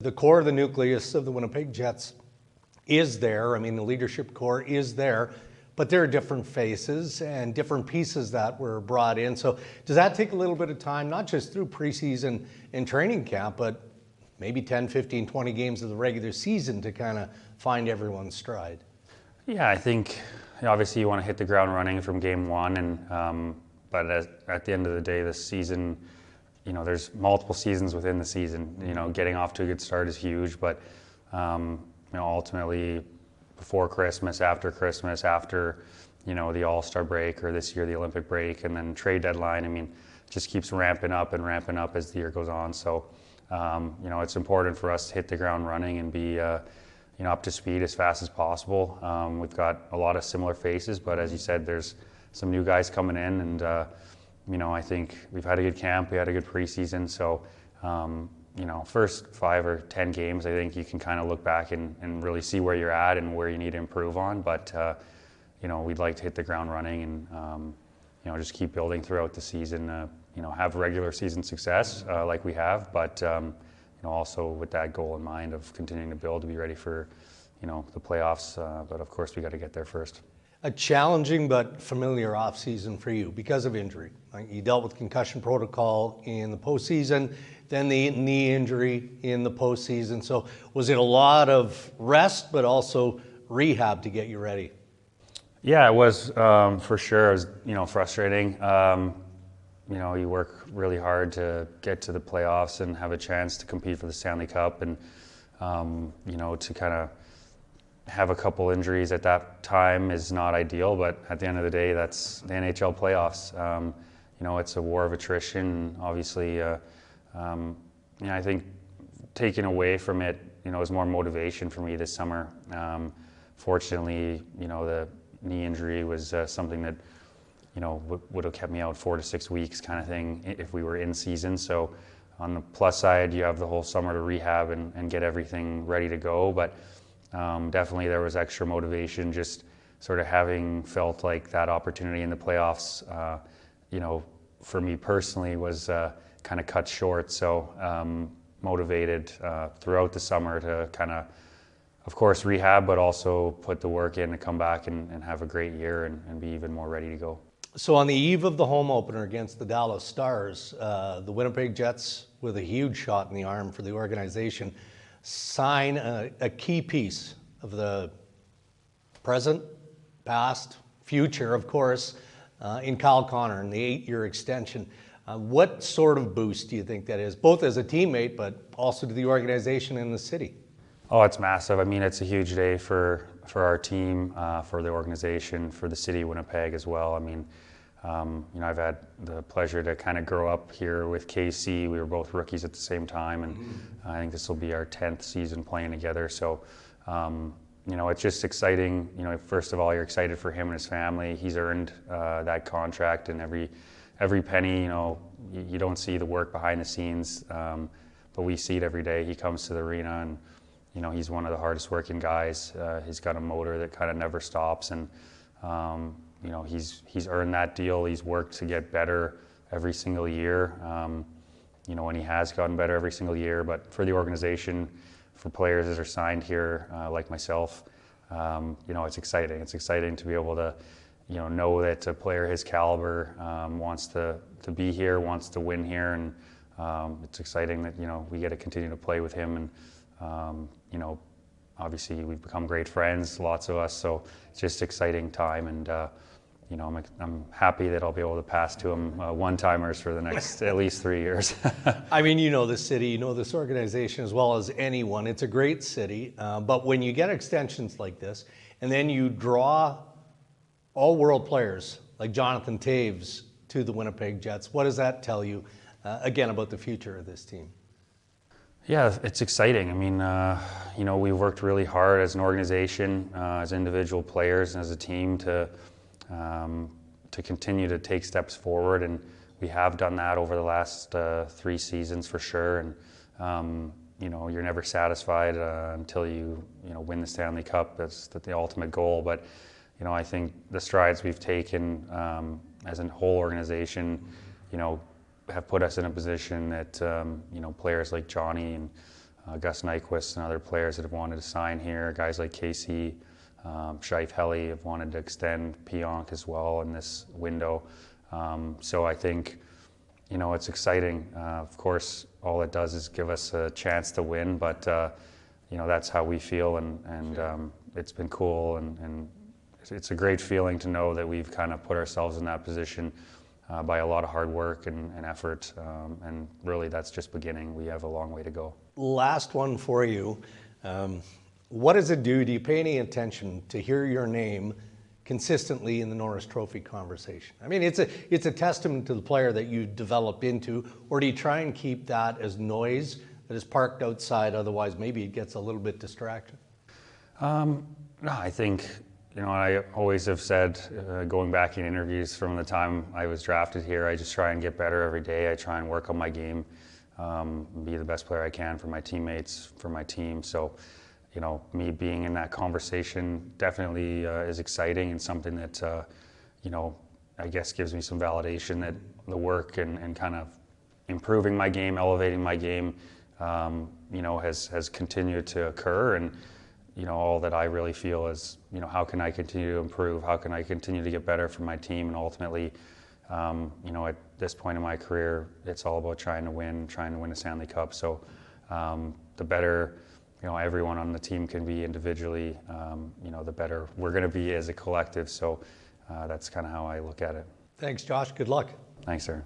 The core of the nucleus of the Winnipeg Jets is there. I mean, the leadership core is there, but there are different faces and different pieces that were brought in. So does that take a little bit of time, not just through preseason and training camp, but maybe 10, 15, 20 games of the regular season to kind of find everyone's stride? Yeah, I think obviously you want to hit the ground running from game one, and but at the end of the day, this season, there's multiple seasons within the season. Getting off to a good start is huge, but ultimately, before Christmas, after the All-Star break, or this year the Olympic break, and then trade deadline, it just keeps ramping up as the year goes on. So, it's important for us to hit the ground running and be up to speed as fast as possible. We've got a lot of similar faces, but as you said, there's some new guys coming in, and I think we've had a good camp, we had a good preseason, so first 5 or 10 games, I think you can kind of look back and really see where you're at and where you need to improve on, but we'd like to hit the ground running and just keep building throughout the season, have regular season success like we have, but also with that goal in mind of continuing to build to be ready for the playoffs, but of course we got to get there first. A challenging but familiar offseason for you because of injury. You dealt with concussion protocol in the postseason, then the knee injury in the postseason. So was it a lot of rest, but also rehab to get you ready? Yeah, it was for sure. It was frustrating. You work really hard to get to the playoffs and have a chance to compete for the Stanley Cup, and to kind of have a couple injuries at that time is not ideal, but at the end of the day, that's the NHL playoffs. It's a war of attrition. Obviously, I think taking away from it, is more motivation for me this summer. Fortunately, the knee injury was something that, would have kept me out 4 to 6 weeks kind of thing if we were in season. So on the plus side, you have the whole summer to rehab and get everything ready to go, but definitely there was extra motivation just sort of having felt like that opportunity in the playoffs, for me personally was kind of cut short. So motivated throughout the summer to kind of course, rehab, but also put the work in to come back and have a great year and be even more ready to go. So on the eve of the home opener against the Dallas Stars, the Winnipeg Jets, with a huge shot in the arm for the organization, sign a key piece of the present, past, future, of course, in Kyle Connor and the 8-year extension. What sort of boost do you think that is, both as a teammate, but also to the organization and the city? Oh, it's massive. It's a huge day for our team, for the organization, for the city of Winnipeg as well. I've had the pleasure to kind of grow up here with KC. We were both rookies at the same time, and I think this will be our 10th season playing together. So, it's just exciting. First of all, you're excited for him and his family. He's earned that contract, and every penny. You don't see the work behind the scenes, but we see it every day. He comes to the arena, and he's one of the hardest working guys. He's got a motor that kind of never stops, and he's earned that deal. He's worked to get better every single year, and he has gotten better every single year. But for the organization, for players that are signed here, like myself, it's exciting. It's exciting to be able to, know that a player his caliber wants to be here, wants to win here, and it's exciting that we get to continue to play with him. And obviously we've become great friends, lots of us. So it's just exciting time, and I'm happy that I'll be able to pass to him one-timers for the next at least 3 years. The city, this organization as well as anyone. It's a great city, but when you get extensions like this, and then you draw all-world players like Jonathan Toews to the Winnipeg Jets, what does that tell you, again, about the future of this team? Yeah, it's exciting. We've worked really hard as an organization, as individual players, and as a team to continue to take steps forward, and we have done that over the last 3 seasons for sure. And you're never satisfied until you win the Stanley Cup. That's the ultimate goal. But I think the strides we've taken as a whole organization, have put us in a position that players like Johnny and Gus Nyquist and other players that have wanted to sign here. Guys like Casey, Shaif Helly have wanted to extend Pionk as well in this window. So I think, you know, it's exciting. Of course, all it does is give us a chance to win, but you know, that's how we feel, and it's been cool, and it's a great feeling to know that we've kind of put ourselves in that position by a lot of hard work and effort, and really that's just beginning. We have a long way to go. Last one for you. What does it do? Do you pay any attention to hear your name consistently in the Norris Trophy conversation? I mean, it's a testament to the player that you develop into, or do you try and keep that as noise that is parked outside, otherwise maybe it gets a little bit distracted? No, I think, you know, I always have said, going back in interviews from the time I was drafted here, I just try and get better every day. I try and work on my game, be the best player I can for my teammates, for my team. So, you know, me being in that conversation definitely is exciting, and something that, you know, I guess gives me some validation that the work and kind of improving my game, elevating my game, you know, has continued to occur. And, you know, all that I really feel is, you know, how can I continue to improve? How can I continue to get better for my team? And ultimately, you know, at this point in my career, it's all about trying to win a Stanley Cup. So the better, you know, everyone on the team can be individually, you know, the better we're going to be as a collective. So that's kind of how I look at it. Thanks, Josh. Good luck. Thanks, sir.